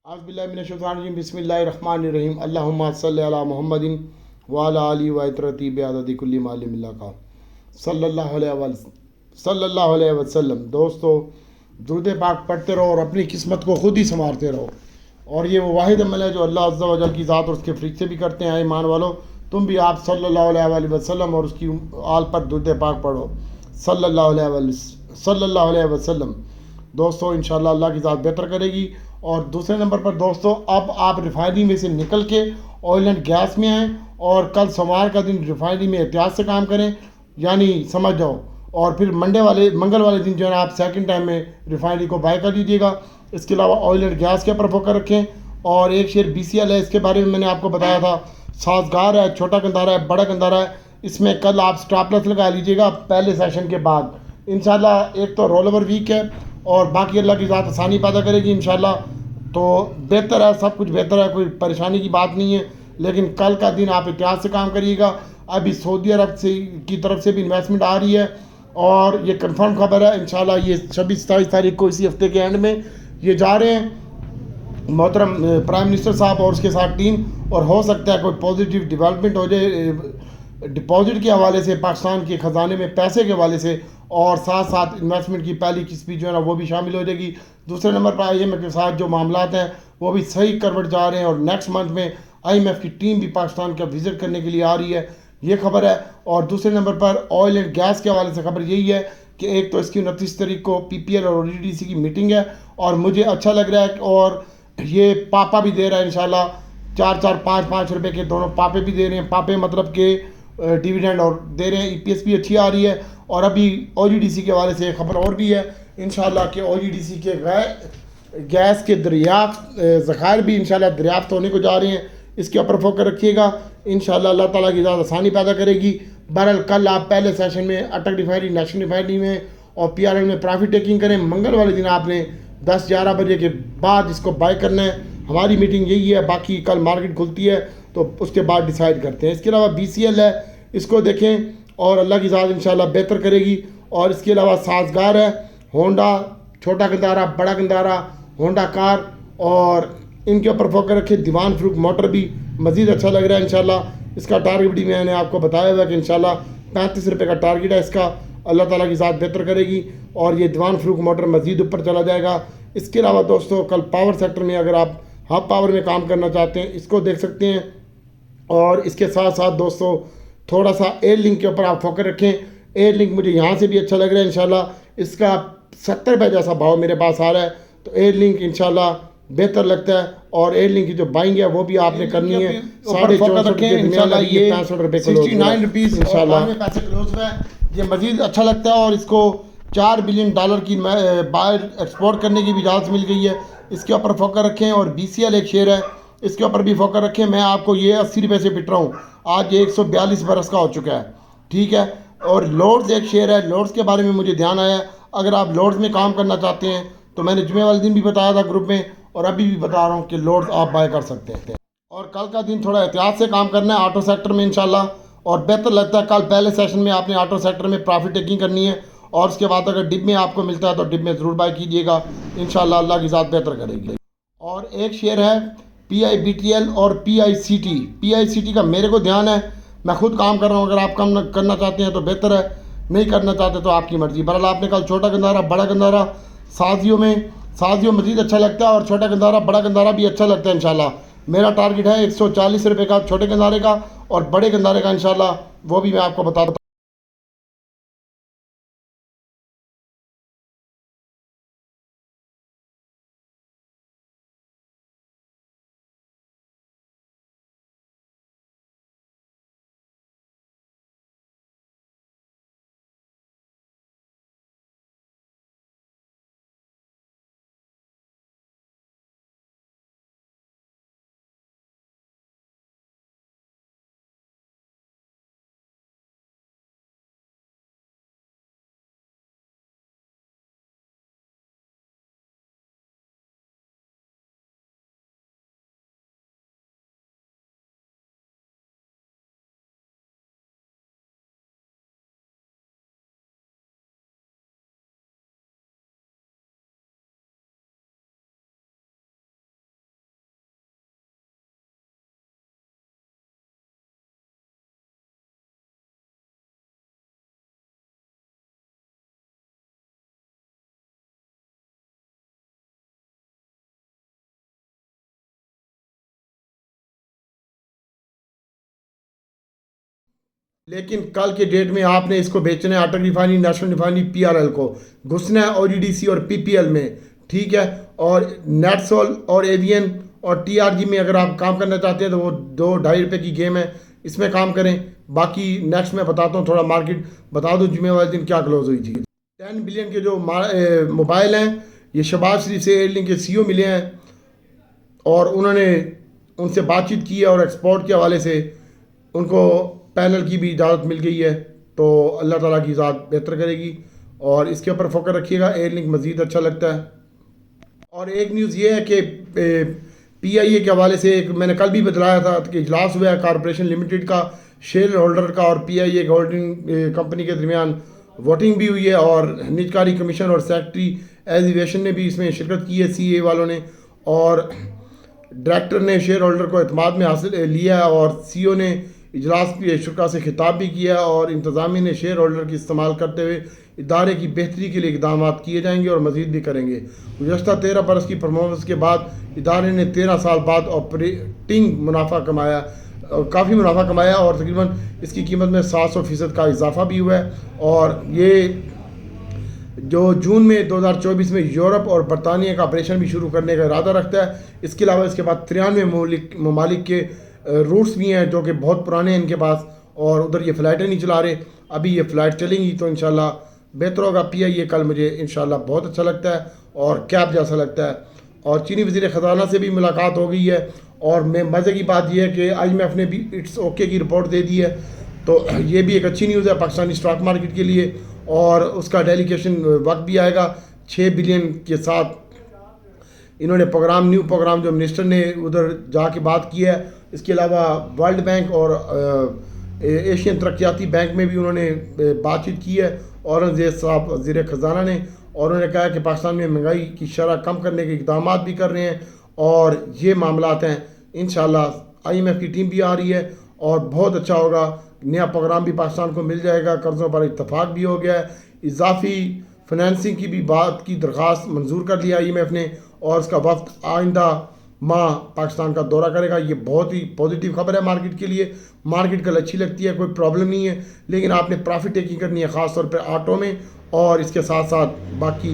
आज़बिल्लाहिमिनश्शैतानिर्रजीम बिस्मिल्लाहिर्रहमानिर्रहीम अल्लाहुम्मा सल्लि अला मुहम्मदिन व अला आलिहि व इतरती बिअददि कुल्ली मालिमिल्लाह का सल्लल्लाहु अलैहि वसल्लम। दोस्तों, दुरूद पाक पढ़ते रहो और अपनी किस्मत को खुद ही संवारते रहो। और ये वो वाहिद अमल है जो अल्लाह अज़्ज़ा व जल की ज़ात और उसके फरिश्ते भी करते हैं। ईमान वालों, तुम भी आप सल्लल्लाहु अलैहि वसल्लम और उसकी आल पर दुरूद पाक पढ़ो सल्लल्लाहु अलैहि वसल्लम। दोस्तों, इंशाअल्लाह अल्लाह की ज़ात बेहतर करेगी। और दूसरे नंबर पर दोस्तों, अब आप रिफाइनरी में से निकल के ऑयल एंड गैस में आएँ और कल सोमवार का दिन रिफाइनरी में एहतियात से काम करें, यानी समझ जाओ। और फिर मंगल वाले दिन जो है आप सेकंड टाइम में रिफाइनरी को बाय कर लीजिएगा। इसके अलावा ऑयल एंड गैस के ऊपर फोकस रखें। और एक शेयर BCL है, इसके बारे में मैंने आपको बताया था। साजगार है, छोटा गंदारा है, बड़ा गंदारा है। इसमें कल आप स्टॉप लॉस लगा लीजिएगा पहले सेशन के बाद इंशाल्लाह। एक तो रोल ओवर वीक है और बाकी अल्लाह की ज़ात आसानी पैदा करेगी इंशाल्लाह। तो बेहतर है, सब कुछ बेहतर है, कोई परेशानी की बात नहीं है। लेकिन कल का दिन आप एहतियात से काम करिएगा। अभी सऊदी अरब से की तरफ से भी इन्वेस्टमेंट आ रही है और ये कंफर्म खबर है इंशाल्लाह। ये 26-27 तारीख को इसी हफ्ते के एंड में ये जा रहे हैं मोहतरम प्राइम मिनिस्टर साहब और उसके साथ टीम। और हो सकता है कोई पॉजिटिव डेवलपमेंट हो जाए डिपॉजिट के हवाले से, पाकिस्तान के ख़जाने में पैसे के हवाले से, और साथ साथ इन्वेस्टमेंट की पहली किस्त भी जो है ना वो भी शामिल हो जाएगी। दूसरे नंबर पर IMF के साथ जो मामलात हैं वो भी सही करवट जा रहे हैं और नेक्स्ट मंथ में IMF की टीम भी पाकिस्तान का विज़िट करने के लिए आ रही है, ये खबर है। और दूसरे नंबर पर ऑयल एंड गैस के हवाले से खबर यही है कि एक तो इसकी 29 तारीख को PPL और ODDC की मीटिंग है और मुझे अच्छा लग रहा है। और ये पापा भी दे रहा है इंशाल्लाह, 4-4, 5-5 रुपए के दोनों पापे भी दे रहे हैं। पापे मतलब के डिविडेंड और दे रहे हैं। EPS भी अच्छी आ रही है। और अभी OGDC के हवाले से खबर और भी है इंशाल्लाह कि OGDC के गैस के दरियाफ्त ज़खायर भी इंशाल्लाह दरियाफ्त होने को जा रहे हैं। इसके ऊपर फोकस रखिएगा इंशाल्लाह, अल्लाह ताला की ज़्यादा आसानी पैदा करेगी। बहरहाल कल आप पहले सेशन में अटक रिफाइनरी, नेशनल रिफाइनरी में और PRL में प्रॉफिट टेकिंग करें। मंगल वाले दिन आपने 10-11 बजे के बाद इसको बाय करना है। हमारी मीटिंग यही है, बाकी कल मार्केट खुलती है तो उसके बाद डिसाइड करते हैं। इसके अलावा BCL है, इसको देखें और अल्लाह की ज़ात इंशाल्लाह बेहतर करेगी। और इसके अलावा साजगार है, होंडा, छोटा गंदारा, बड़ा गंदारा, होंडा कार, और इनके ऊपर फोकस रखें। दीवान फ्रूक मोटर भी मज़ीद अच्छा लग रहा है इंशाल्लाह। इसका टारगेट भी मैंने आपको बताया हुआ है कि इंशाल्लाह 35 रुपये का टारगेट है इसका। अल्लाह ताला की ज़ात बेहतर करेगी और ये दीवान फ्रूक मोटर मज़ीद ऊपर चला जाएगा। इसके अलावा दोस्तों, कल पावर सेक्टर में अगर आप हब पावर में काम करना चाहते हैं इसको देख सकते हैं। और इसके साथ साथ दोस्तों, थोड़ा सा एयर लिंक के ऊपर आप फोकस रखें। एयर लिंक मुझे यहाँ से भी अच्छा लग रहा है इंशाल्लाह। इसका 70 रुपये जैसा भाव मेरे पास आ रहा है, तो एयर लिंक इंशाल्लाह बेहतर लगता है। और एयर लिंक की जो बाइंग है वो भी आपने करनी है। 64.5 इंशाल्लाह, ये 65 रुपये 69 रुपीज़ इंशाल्लाह पैसे क्लोज हुआ है। ये मज़ीद अच्छा लगता है और इसको $4 बिलियन की बाहर एक्सपोर्ट करने की भी इजाज़त मिल गई है। इसके ऊपर फोकस रखें। और BCL एक शेयर है, इसके ऊपर भी फोकस रखें। मैं आपको ये 80 रुपये से पिट रहा हूँ, आज ये 142 बरस का हो चुका है, ठीक है। और लॉर्ड्स एक शेयर है, लॉर्ड्स के बारे में मुझे ध्यान आया। अगर आप लॉर्ड्स में काम करना चाहते हैं तो मैंने जुमे वाले दिन भी बताया था ग्रुप में और अभी भी बता रहा हूँ कि लॉर्ड्स आप बाय कर सकते हैं। और कल का दिन थोड़ा एहतियात से काम करना है ऑटो सेक्टर में इंशाल्लाह। और बेहतर लगता है कल पहले सेशन में आपने ऑटो सेक्टर में प्रॉफिट टेकिंग करनी है। और उसके बाद अगर डिप में आपको मिलता है तो डिप में ज़रूर बाय कीजिएगा इंशाल्लाह, अल्लाह की ज़ात बेहतर करेगी। और एक शेयर है PIBTL और PICT का मेरे को ध्यान है, मैं खुद काम कर रहा हूँ। अगर आप काम करना चाहते हैं तो बेहतर है, नहीं करना चाहते तो आपकी मर्ज़ी। बहरहाल आपने कल छोटा गंदारा, बड़ा गंदारा, साजियो मज़ीद अच्छा लगता है और छोटा गंदारा, बड़ा गंदारा भी अच्छा लगता है इंशाल्लाह। मेरा टारगेट है 140 रुपये का छोटे गंदारे का और बड़े गंदारे का इंशाल्लाह, वो भी मैं आपको बता लेकिन कल के डेट में आपने इसको बेचना है अटल रिफाइनरी, नेशनल रिफाइनरी, पीआरएल को घुसना है ओजीडीसी और पीपीएल में, ठीक है। और नेटसोल और एवियन और टीआरजी में अगर आप काम करना चाहते हैं तो वो 2-2.5 रुपये की गेम है, इसमें काम करें। बाकी नेक्स्ट मैं बताता हूँ, थोड़ा मार्केट बता दूँ जुमे वाले दिन क्या क्लोज हुई थी। 10 बिलियन के जो मोबाइल हैं, ये शहबाज शरीफ से एयरलिंक के सीईओ मिले हैं और उन्होंने उनसे बातचीत की है और एक्सपोर्ट के हवाले से उनको पैनल की भी इजाज़त मिल गई है। तो अल्लाह ताला की ज़ात बेहतर करेगी और इसके ऊपर फोकस रखिएगा, एयरलिंक मज़ीद अच्छा लगता है। और एक न्यूज़ ये है कि पीआईए के हवाले से एक मैंने कल भी बतलाया था कि इजलास हुआ है कॉरपोरेशन लिमिटेड का, शेयर होल्डर का और पीआईए होल्डिंग कंपनी के दरमियान वोटिंग भी हुई है और निजकारी कमीशन और सेक्रेटरी एविएशन ने भी इसमें शिरकत की है, सीए वालों ने। और डायरेक्टर ने शेयर होल्डर को एतमाद में हासिल लिया है और सीईओ ने इजलास के शुरा से खिताब भी किया और इंतज़ामिया ने शेयर होल्डर की इस्तेमाल करते हुए इदारे की बेहतरी के लिए इकदाम किए जाएंगे और मज़ीद भी करेंगे। गुज़श्ता 13 बरस की परफॉर्मेंस के बाद इदारे ने 13 साल बाद ऑपरेटिंग मुनाफा कमाया, काफ़ी मुनाफा कमाया और तकरीबन इसकी कीमत में 700% का इजाफा भी हुआ है। और ये जो जून में 2024 में यूरोप और बरतानिया का ऑपरेशन भी शुरू करने का इरादा रखता है। इसके अलावा इसके बाद 93 ममालिक के रूट्स भी हैं जो कि बहुत पुराने हैं इनके पास और उधर ये फ़्लाइटें नहीं चला रहे, अभी ये फ़्लाइट चलेंगी तो इंशाल्लाह बेहतर होगा। पीआईए कल मुझे इंशाल्लाह बहुत अच्छा लगता है और कैब जैसा लगता है। और चीनी वज़ीर ख़जाना से भी मुलाकात हो गई है और मैं मज़े की बात यह है कि IMF ने भी इट्स ओके की रिपोर्ट दे दी है, तो ये भी एक अच्छी न्यूज़ है पाकिस्तानी स्टॉक मार्केट के लिए। और उसका डेलीगेशन वक्त भी आएगा 6 बिलियन के साथ। इन्होंने न्यू प्रोग्राम जो मिनिस्टर ने उधर जाके बात की है। इसके अलावा वर्ल्ड बैंक और एशियन तरक्याती बैंक में भी उन्होंने बातचीत की है औरंगजेब साहब वज़ीर ख़जाना ने, और उन्होंने कहा कि पाकिस्तान में महंगाई की शरह कम करने के इक़दाम भी कर रहे हैं और ये मामलात हैं। इंशाल्लाह IMF की टीम भी आ रही है और बहुत अच्छा होगा, नया प्रोग्राम भी पाकिस्तान को मिल जाएगा, कर्ज़ों पर इत्तफाक भी हो गया है, इजाफी फाइनेंसिंग की भी बात की दरख्वास्त मंजूर कर लिया IMF ने और उसका वफ्द आइंदा माह पाकिस्तान का दौरा करेगा। ये बहुत ही पॉजिटिव खबर है मार्केट के लिए। मार्केट कल अच्छी लगती है, कोई प्रॉब्लम नहीं है, लेकिन आपने प्रॉफिट टेकिंग करनी है ख़ास तौर पर ऑटो में और इसके साथ साथ बाकी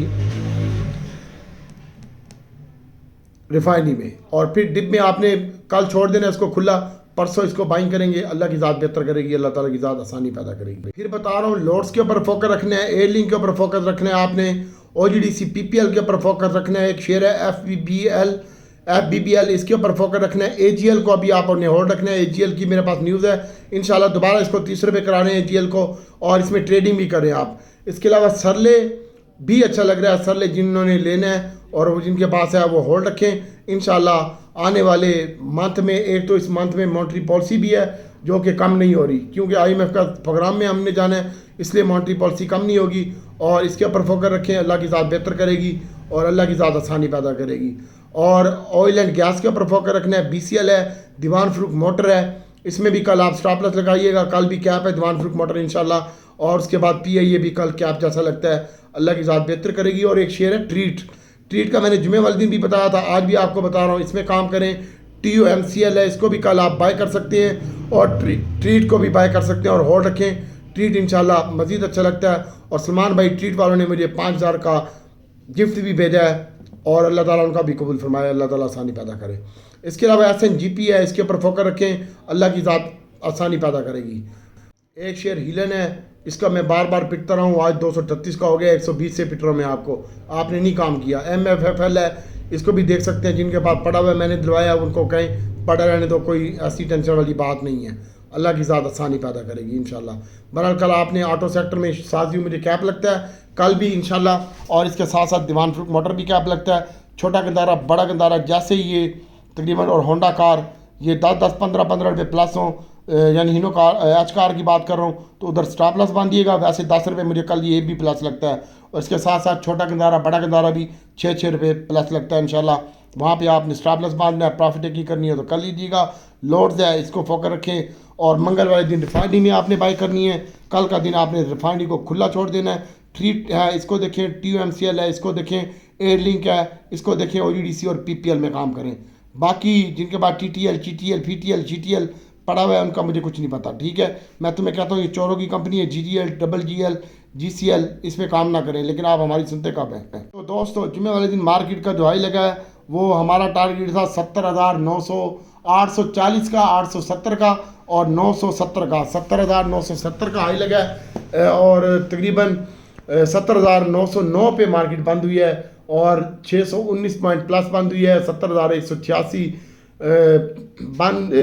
रिफाइनरी में। और फिर डिप में आपने कल छोड़ देना इसको खुला, परसों इसको बाइंग करेंगे, अल्लाह की ज़ात बेहतर करेगी, अल्लाह ताला की ज़ात आसानी पैदा करेगी। फिर बता रहा हूँ लोड्स के ऊपर फोकस रखना है, एयरलिंक के ऊपर फोकस रखना है आपने, OGDC PPL के ऊपर फोकस रखना है, एक शेयर है FBBL इसके ऊपर फोकस रखना है। AGL को अभी आपने होल्ड रखना है। AGL की मेरे पास न्यूज़ है, इंशाल्लाह दोबारा इसको 30 रुपये कराने हैं AGL को और इसमें ट्रेडिंग भी करें आप। इसके अलावा सरले भी अच्छा लग रहा है, सरले जिन्होंने लेना है और वो जिनके पास है वो होल्ड रखें। इंशाल्लाह आने वाले मंथ में, एक तो इस मंथ में मॉनेटरी पॉलिसी भी है जो कि कम नहीं हो रही, क्योंकि IMF का प्रोग्राम में हमने जाना है, इसलिए मॉनेटरी पॉलिसी कम नहीं होगी और इसके ऊपर फोकस रखें, अल्लाह की ज़ात बेहतर करेगी और अल्लाह की ज़ात आसानी पैदा करेगी। और ऑयल एंड गैस के ऊपर फोकस रखना है, BCL है, दीवान फरूख मोटर है, इसमें भी कल आप स्टॉप लॉस लगाइएगा, कल भी कैप है दीवान फरूख मोटर इंशाल्लाह। और उसके बाद PIA भी कल कैप जैसा लगता है, अल्लाह की ज़ात बेहतर करेगी। और एक शेयर है ट्रीट का मैंने जुमे वाले दिन भी बताया था, आज भी आपको बता रहा हूँ, इसमें काम करें। TUMCL है, इसको भी कल आप बाय कर सकते हैं और ट्रीट को भी बाय कर सकते हैं और होल्ड रखें। ट्रीट इंशाल्लाह मज़ीद अच्छा लगता है और सलमान भाई ट्रीट वालों ने मुझे 5000 का गिफ्ट भी भेजा है और अल्लाह ताला उनका भी कबूल फरमाए, अल्लाह ताला आसानी पैदा करे। इसके अलावा SNGP है, इसके ऊपर फोकस रखें, अल्लाह की ज़ात आसानी पैदा करेगी। एक शेयर हिलन है, इसका मैं बार बार पिटता रहा हूँ, आज 238 का हो गया, 120 से पिट रहा हूँ मैं आपको, आपने नहीं काम किया। MFFL है, इसको भी देख सकते हैं, जिनके पास पड़ा हुआ है मैंने दिलवाया उनको कहें पड़ा रहने तो, कोई ऐसी टेंशन वाली बात नहीं है, अल्लाह की ज़ात आसानी पैदा करेगी इंशाल्लाह। बहरहाल कल आपने ऑटो सेक्टर में साजियो मुझे कैप लगता है, कल भी इंशाल्लाह, और इसके साथ साथ दीवान फरूख मोटर भी कैप लगता है। छोटा गंदारा बड़ा गंदारा जैसे ये तकरीबन, और होंडा कार ये 10-10 15-15 रुपये प्लस हों, यानी हिनो कार एच कार की बात कर रहा हूँ तो उधर स्टॉप लॉस बांधिएगा। वैसे 10 रुपये मुझे कल ये भी प्लस लगता है और इसके साथ साथ छोटा गंदारा बड़ा गंदारा भी 6-6 रुपये प्लस लगता है इंशाल्लाह। वहाँ पे आपने स्टॉप लॉस बांधना है, प्रॉफिट टेकिंग करनी है तो कर लीजिएगा। लोड्स है, इसको फोकस रखें और मंगल वाले दिन रिफाइनरी में आपने बाई करनी है, कल का दिन आपने रिफाइनरी को खुला छोड़ देना है। ट्रीट है, इसको देखें, TUMCL है, इसको देखें, एयरलिंक है, इसको देखें, OGDC और PPL में काम करें। बाकी जिनके पास TTL, GTL, PTL, GTL पड़ा हुआ है उनका मुझे कुछ नहीं पता, ठीक है। मैं तुम्हें कहता हूँ ये चोरों की कंपनी है, GGL, GGL, GCL, इस पे काम ना करें, लेकिन आप हमारी सुनते कब हैं। तो दोस्तों जुमे वाले दिन मार्केट का जो हाई लगा है वो हमारा टारगेट था 70,900, 840 का, 870 का और 970 का। 70,970 का हाई लगा है और तकरीबन 70,909 पे मार्केट बंद हुई है और 619 पॉइंट प्लस बंद हुई है। 70,186 बंद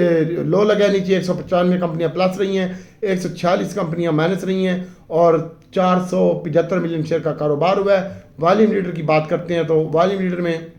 लो लगा है नीचे। 195 कंपनियां प्लस रही हैं, 146 कंपनियां माइनस रही हैं और 475 मिलियन शेयर का कारोबार हुआ है। वॉल्यूम लीडर की बात करते हैं तो वॉल्यूम लीडर में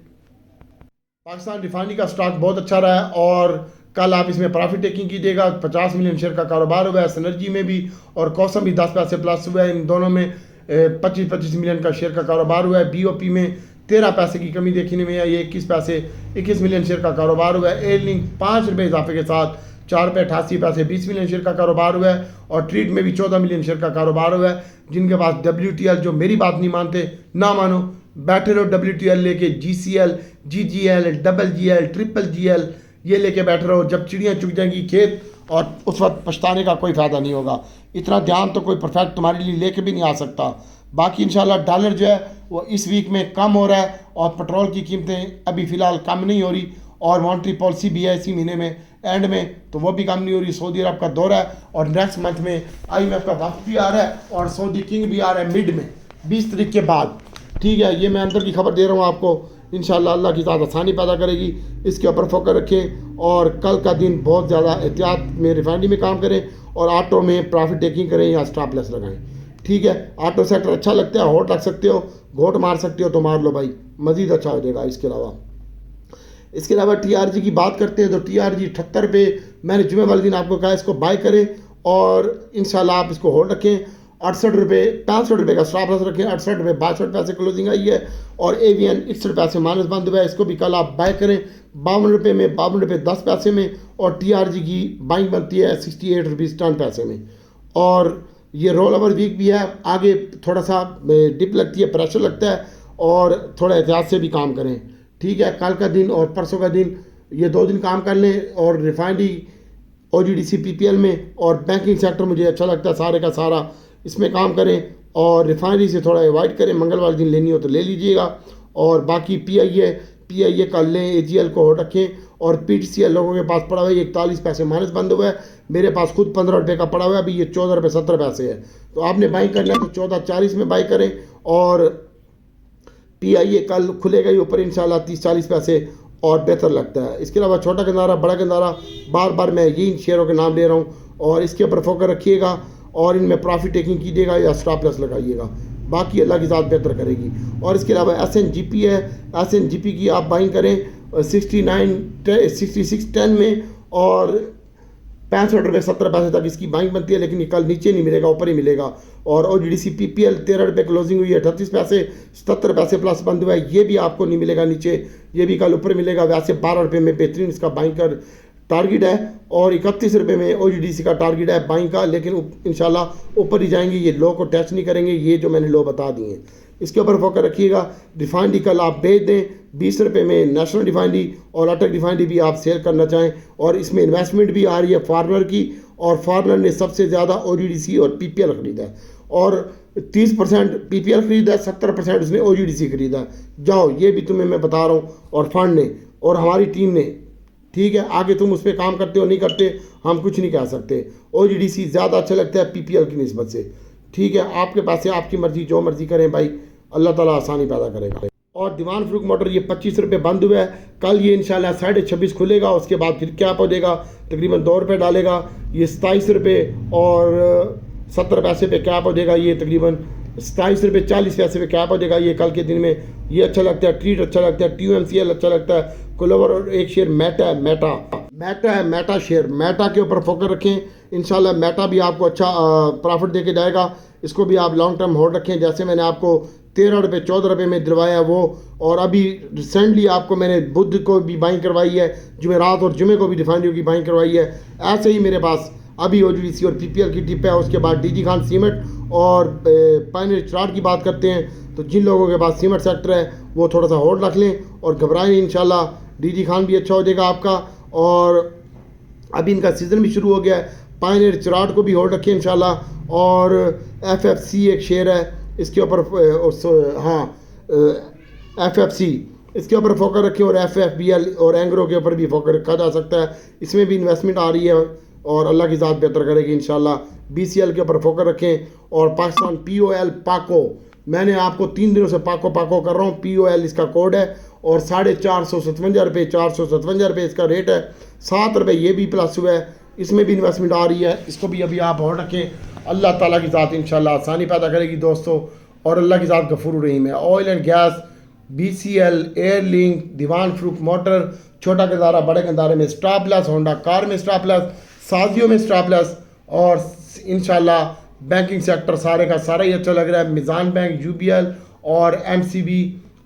पाकिस्तान रिफाइनरी का स्टॉक बहुत अच्छा रहा है और कल आप इसमें प्रॉफिट टेकिंग कीजिएगा। 50 मिलियन शेयर का कारोबार हुआ है। सिनर्जी में भी और कौसम भी 10 पैसे प्लस हुआ है। इन दोनों में 25 मिलियन का शेयर का कारोबार हुआ है। BOP में 13 पैसे की कमी देखने में आई है, 21 मिलियन शेयर का कारोबार हुआ है। एयर लिंक 5 रुपये इजाफे के साथ 4 रुपये 88 पैसे 20 मिलियन शेयर का कारोबार हुआ है और ट्रीट में भी 14 मिलियन शेयर का कारोबार हुआ है। जिनके पास WTL, जो मेरी बात नहीं मानते ना मानो, बैठे रहो WTL लेके, GCL, GGL, GGL, GGL ये लेके बैठे रहो। जब चिड़ियाँ चुग जाएंगी खेत और उस वक्त पछताने का कोई फ़ायदा नहीं होगा। इतना ध्यान तो कोई परफेक्ट तुम्हारे लिए लेके भी नहीं आ सकता। बाकी इंशाल्लाह डॉलर जो है वो इस वीक में कम हो रहा है और पेट्रोल की कीमतें अभी फ़िलहाल कम नहीं हो रही और मॉनेटरी पॉलिसी भी है इसी महीने में एंड में, तो वो भी कम नहीं हो रही। सऊदी अरब का दौरा है और नेक्स्ट मंथ में IMF का वक्त भी आ रहा है और सऊदी किंग भी आ रहा है मिड में 20 तारीख के बाद, ठीक है। ये मैं अंदर की खबर दे रहा हूँ आपको। इंशाल्लाह अल्लाह की ज़्यादा आसानी पैदा करेगी, इसके ऊपर फोकस रखें और कल का दिन बहुत ज़्यादा एहतियात में रिफाइनरी में काम करें और ऑटो में प्रॉफिट टेकिंग करें या स्टॉप लॉस लगाएं, ठीक है। ऑटो सेक्टर अच्छा लगता है, होट रख सकते हो, घोट मार सकते हो तो मार लो भाई, मज़ीद अच्छा हो जाएगा। इसके अलावा TRG की बात करते हैं तो TRG 78 पे मैंने जुमे वाले दिन आपको कहा इसको बाय करें और इंशाल्लाह आप इसको होल्ड रखें। 68 रुपये 65 रुपये का स्टॉप लॉस रखें। 68 रुपये 62 पैसे क्लोजिंग आई है और AVN 61 पैसे माइनस बंद हुआ है, इसको भी कल आप बाय करें 52 रुपये में, 52 रुपये 10 पैसे में और TRG की बाइंग बनती है 68 रुपीज़ 10 पैसे में। और ये रोल ओवर वीक भी है, आगे थोड़ा सा डिप लगती है, प्रेशर लगता है और थोड़ा एहतियात से भी काम करें, ठीक है। कल का दिन और परसों का दिन ये 2 दिन काम कर लें और रिफाइनरी OGDC PPL में और बैंकिंग सेक्टर मुझे अच्छा लगता है सारे का सारा, इसमें काम करें और रिफाइनरी से थोड़ा अवॉइड करें। मंगलवार दिन लेनी हो तो ले लीजिएगा और बाकी PIA का लें, AGL को रखें और PTCL लोगों के पास पड़ा हुआ है 41 पैसे माइनस बंद हुआ है। मेरे पास खुद 15 रुपये का पड़ा हुआ है, अभी ये 14 रुपये 70 पैसे है। तो आपने बाई करना है तो 14.40 में बाई करें और PIA कल खुलेगा ही ऊपर इंशाल्लाह 30-40 पैसे और बेहतर लगता है। इसके अलावा छोटा गंदारा, बड़ा गंदारा, बार बार मैं यही शेयरों के नाम ले रहा हूँ और इसके ऊपर फोकस रखिएगा और इनमें प्रॉफिट टेकिंग कीजिएगा या स्टॉप लॉस लगाइएगा, बाकी अल्लाह की ज़ात बेहतर करेगी। और इसके अलावा SNGP है, SNGP की आप बाइंग करें 66.10 में और 65 रुपये 70 पैसे तक इसकी बाइंग बनती है, लेकिन ये कल नीचे नहीं मिलेगा, ऊपर ही मिलेगा। और OGDC PPL 13 रुपये क्लोजिंग हुई है, 38 पैसे 77 पैसे प्लस बंद हुआ है, ये भी आपको नहीं मिलेगा नीचे, ये भी कल ऊपर मिलेगा। वैसे 12 रुपये में बेहतरीन इसका बाइंग का टारगेट है और 31 रुपये में OGDC का टारगेट है बाइंग का, लेकिन इंशाल्लाह ऊपर ही जाएंगे, ये लो को टच नहीं करेंगे, ये जो मैंने लो बता दिए हैं। इसके ऊपर फोकस रखिएगा। रिफाइनरी कल आप बेच दें 20 रुपये में, नेशनल रिफाइनरी और अटक रिफाइनरी भी आप सेल करना चाहें और इसमें इन्वेस्टमेंट भी आ रही है फॉरनर की और फॉरनर ने सबसे ज़्यादा OGDC और PPL खरीदा है और 30% PPL खरीदा है, 70% उसने OGDC खरीदा है। जाओ, ये भी तुम्हें मैं बता रहा हूँ और फंड ने और हमारी टीम ने, ठीक है। आगे तुम उस पर काम करते हो नहीं करते हम कुछ नहीं कह सकते। OGDC ज़्यादा अच्छा लगता है PPL की निस्बत से, ठीक है। आपके पास है, आपकी मर्ज़ी, जो मर्ज़ी करें भाई, अल्लाह ताला आसानी पैदा करेगा। और दीवान फरूख मोटर ये 25 रुपये बंद हुआ है, कल ये इंशाल्लाह 26.5 खुलेगा, उसके बाद फिर क्या हो जाएगा, तकरीबन 2 रुपये डालेगा, ये 27 रुपये और 70 पैसे पे कैप हो जाएगा, ये तकरीबन 27 रुपये 40 पैसे पे कैप हो जाएगा। ये कल के दिन में ये अच्छा लगता है, ट्रीट अच्छा लगता है, TUMCL अच्छा लगता है, क्लोवर और एक शेयर मेटा शेयर, मेटा के ऊपर फोकस रखें। इंशाल्लाह मेटा भी आपको अच्छा प्रॉफिट दे के जाएगा, इसको भी आप लॉन्ग टर्म होल्ड रखें। जैसे मैंने आपको 13 रुपये 14 रुपये में दिलवाया वो, और अभी रिसेंटली आपको मैंने बुध को भी बाइंग करवाई है, जुमेरात और जुमे को भी रिफाइनरी की बाइंग करवाई है। ऐसे ही मेरे पास अभी OGDC और PPL की टिप है। उसके बाद DG खान सीमेंट और पायनियर चिराग की बात करते हैं, तो जिन लोगों के पास सीमेंट सेक्टर है वो थोड़ा सा होल्ड रख लें और घबराएं नहीं, इंशाल्लाह DG खान भी अच्छा हो जाएगा आपका और अभी इनका सीज़न भी शुरू हो गया है। पायनियर चिराट को भी होल्ड रखें इंशाल्लाह। और FFC एक शेयर है, इसके ऊपर FFC इसके ऊपर फोकस रखें, और FFBL और एंग्रो के ऊपर भी फोकस रखा जा सकता है। इसमें भी इन्वेस्टमेंट आ रही है और अल्लाह की ज़ात बेहतर करेगी इंशाल्लाह। BCL के ऊपर फोकस रखें। और पाकिस्तान POL पाको, मैंने आपको 3 दिनों से पाको कर रहा हूँ। POL इसका कोड है और 457 रुपये 457 रुपये इसका रेट है। 7 रुपये ये भी प्लस हुआ है, इसमें भी इन्वेस्टमेंट आ रही है। इसको भी अभी आप होल्ड रखें। अल्लाह ताला की ज़ात इंशाल्लाह आसानी पैदा करेगी दोस्तों, और अल्लाह की ज़ात गफूर रहीम है। Oil and gas, BCL, Airlink, Dewan Farooq motor, छोटा गंदारा बड़े गंदारे में स्टॉप लॉस, होंडा कार में स्टॉप लॉस, साजियो में स्टॉप लॉस, और इंशाल्लाह बैंकिंग सेक्टर सारे का सारा ही अच्छा लग रहा है। मिज़ान बैंक, UBL और MCB,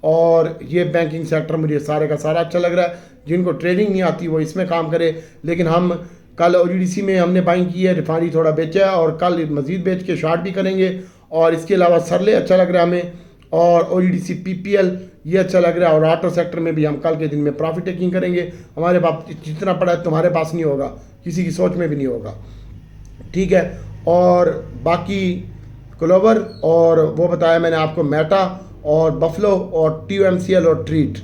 और ये बैंकिंग सेक्टर मुझे सारे का सारा अच्छा लग रहा है। जिनको ट्रेडिंग नहीं आती वो इसमें काम करे, लेकिन हम कल OGDC में हमने बाइंग की है, रिफाइनरी थोड़ा बेचा है, और कल मज़ीद बेच के शॉर्ट भी करेंगे। और इसके अलावा सरले अच्छा लग रहा है हमें, और OGDC PPL ये अच्छा लग रहा है। और ऑटो सेक्टर में भी हम कल के दिन में प्रॉफिट टेकिंग करेंगे। हमारे पास जितना पड़ा है तुम्हारे पास नहीं होगा, किसी की सोच में भी नहीं होगा, ठीक है। और बाकी क्लोवर और वो बताया मैंने आपको, मेटा और बफलो और TUMCL और ट्रीट,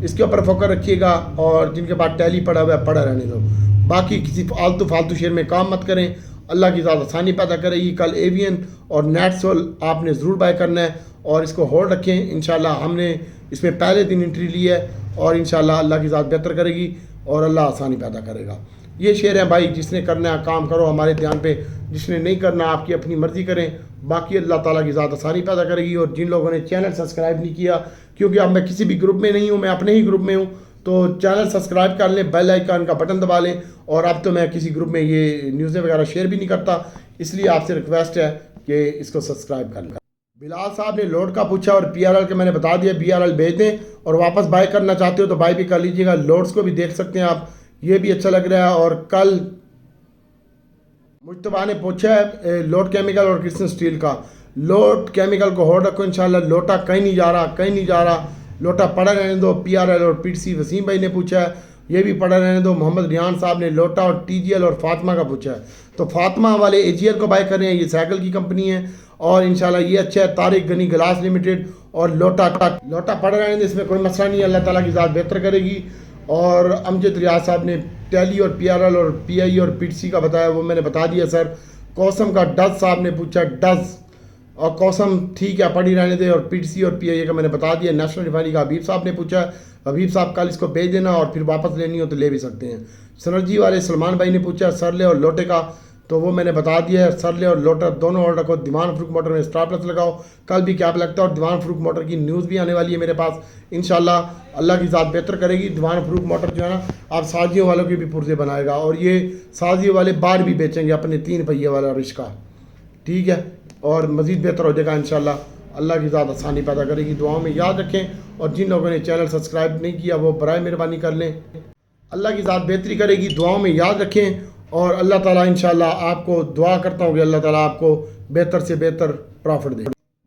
इसके ऊपर फोकस रखिएगा। और जिनके पास टैली पड़ा हुआ है पड़ा रहने दो, बाकी किसी फालतू शेयर में काम मत करें। अल्लाह की ज़्यादा आसानी पैदा करेगी। कल एवियन और नेटसोल आपने ज़रूर बाय करना है, और इसको होल्ड रखें इंशाल्लाह। हमने इसमें पहले दिन एंट्री ली है, और इंशाल्लाह अल्लाह की ज़ात बेहतर करेगी और अल्लाह आसानी पैदा करेगा। ये शेयर हैं भाई, जिसने करना है काम करो हमारे ध्यान पे, जिसने नहीं करना आपकी अपनी मर्ज़ी करें। बाकी अल्लाह ताला की ज़ात आसानी पैदा करेगी। और जिन लोगों ने चैनल सब्सक्राइब नहीं किया, क्योंकि अब मैं किसी भी ग्रुप में नहीं हूँ, मैं अपने ही ग्रुप में हूँ, तो चैनल सब्सक्राइब कर लें, बेल आइकन का बटन दबा लें। और अब तो मैं किसी ग्रुप में ये न्यूज़ें वगैरह शेयर भी नहीं करता, इसलिए आपसे रिक्वेस्ट है कि इसको सब्सक्राइब कर लें। बिलाल साहब ने लोड का पूछा और PRL के मैंने बता दिया, BRL भेज दें, और वापस बाय करना चाहते हो तो बाय भी कर लीजिएगा। लोड्स को भी देख सकते हैं आप, ये भी अच्छा लग रहा है। और कल मुश्तबा ने पूछा है लोड केमिकल और क्रिस्टन स्टील का। लोड केमिकल को होल्ड रखो इंशाल्लाह। लोटा कहीं नहीं जा रहा, लोटा पड़ा रहने दो। PRL और PTC वसीम भाई ने पूछा है, ये भी पड़ा रहने दो। मोहम्मद रियान साहब ने लोटा और TGL और फातिमा का पूछा है, तो फातिमा वाले AGL को बाय कर रहे हैं, ये साइकिल की कंपनी है, और इंशाल्लाह ये अच्छा है। तारिक गनी ग्लास लिमिटेड और लोटा पड़ा रहने दो, इसमें कोई मसला नहीं है। अल्लाह ताला की ज़ात बेहतर करेगी। और अमजद रियाज साहब ने टैली और PRL और PI और PTC का बताया, वो मैंने बता दिया सर। कौसम का डज साहब ने पूछा, डज और कौसम ठीक है पड़ी रहने दे, और PTC और PI का मैंने बता दिया। नेशनल रिफाइनरी का हबीब साहब ने पूछा, हबीब साहब कल इसको भेज देना, और फिर वापस लेनी हो तो ले भी सकते हैं। सनर्जी वाले सलमान भाई ने पूछा सरले और लोटे का, तो वो मैंने बता दिया है। सरले और लोटा दोनों होल्ड रखो। दीवान फ्रूक मोटर में स्टॉप लॉस लगाओ, कल भी क्या लगता है। और दीवान फ्रूक मोटर की न्यूज़ भी आने वाली है मेरे पास इंशाल्लाह। अल्लाह की ज़ात बेहतर करेगी। दीवान फ्रूक मोटर जो है ना, आप साजियों वालों के भी पुर्जे बनाएगा, और ये साजियों वाले बार भी बेचेंगे अपने 3 पहिए वाला रिश्का, ठीक है। और मज़ीद बेहतर हो जाएगा इंशाल्लाह। अल्लाह की ज़ात आसानी पैदा करेगी। दुआओं में याद रखें, और जिन लोगों ने चैनल सब्सक्राइब नहीं किया वो बराए मेहरबानी कर लें। अल्लाह की ज़ात बेहतरी करेगी। दुआओं में याद रखें, और अल्लाह ताला इंशाल्लाह आपको दुआ करता हूँ कि अल्लाह ताला आपको बेहतर से बेहतर प्रॉफिट दे।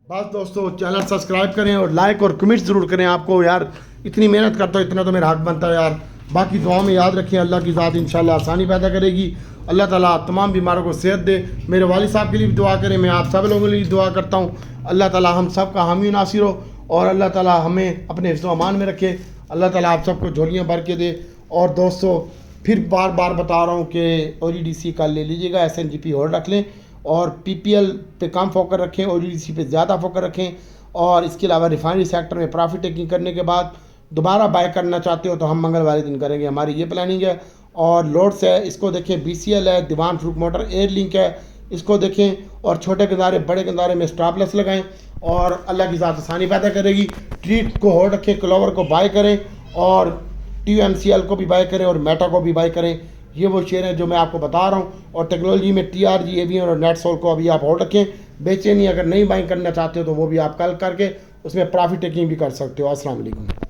बस दोस्तों, चैनल सब्सक्राइब करें और लाइक और कमेंट ज़रूर करें। आपको यार इतनी मेहनत करता हूँ, इतना तो मेरा हक बनता है यार। बाकी दुआओं में याद रखें, अल्लाह की ज़ात इंशाल्लाह आसानी पैदा करेगी। अल्लाह ताला तमाम बीमारों को सेहत दे। मेरे वालिद साहब के लिए भी दुआ करें, मैं आप सब लोगों के लिए दुआ करता हूँ। अल्लाह ताला हम सब का हामी नासिर हो, और अल्लाह ताला हमें अपने हिफ्ज़ व अमान में रखे। अल्लाह ताला आप सबको झोलियाँ भर के दे। और दोस्तों फिर बार बार बता रहा हूँ कि OGDC का ले लीजिएगा, SNGP होल्ड रख लें, और PPL पे कम फोकस रखें, OGDC पे ज़्यादा फोकस रखें। और इसके अलावा रिफाइनरी सेक्टर में प्रॉफिट टेकिंग करने के बाद दोबारा बाय करना चाहते हो तो हम मंगल वाले दिन करेंगे, हमारी ये प्लानिंग है। और लोड्स है, इसको देखें, BCL है, दीवान फ्रूक मोटर, एयरलिंक है, इसको देखें। और छोटे गंदारे बड़े गंदारे में स्टॉप लॉस लगाएं, और अल्लाह की ज़ात आसानी पैदा करेगी। ट्रीट को होल्ड रखें, क्लोवर को बाय करें, और TUMCL को भी बाय करें, और मेटा को भी बाय करें। ये वो शेयर हैं जो मैं आपको बता रहा हूँ। और टेक्नोलॉजी में TRG, एवियन और नेटसोल को अभी आप होल्ड रखें, बेचें नहीं। अगर नहीं बाइंग करना चाहते हो तो वो भी आप कल करके उसमें प्रॉफिट टेकिंग भी कर सकते हो। अस्सलाम वालेकुम।